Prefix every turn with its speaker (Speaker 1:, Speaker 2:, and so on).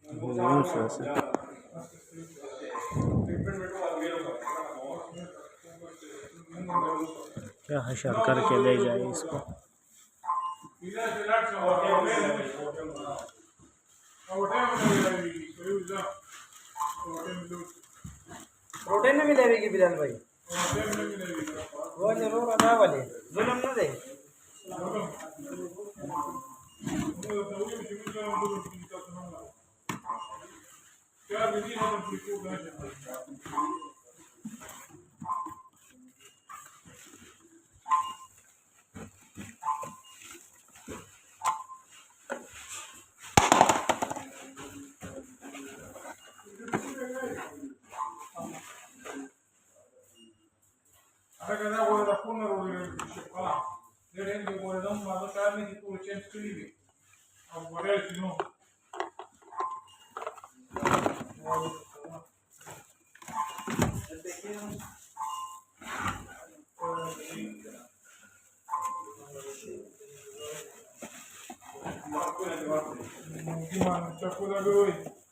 Speaker 1: से क्या हशर करके ले जाए इसको।
Speaker 2: प्रोटीन नहीं मिलेगी बिलाल भाई, वो जरूर अदा वाले जुलम न दे।
Speaker 3: Ahora que da vuelta con la chocolate, le den de vuelta un vaso de carne y tu leche escribe. A guardar si no. Chocolate hoy.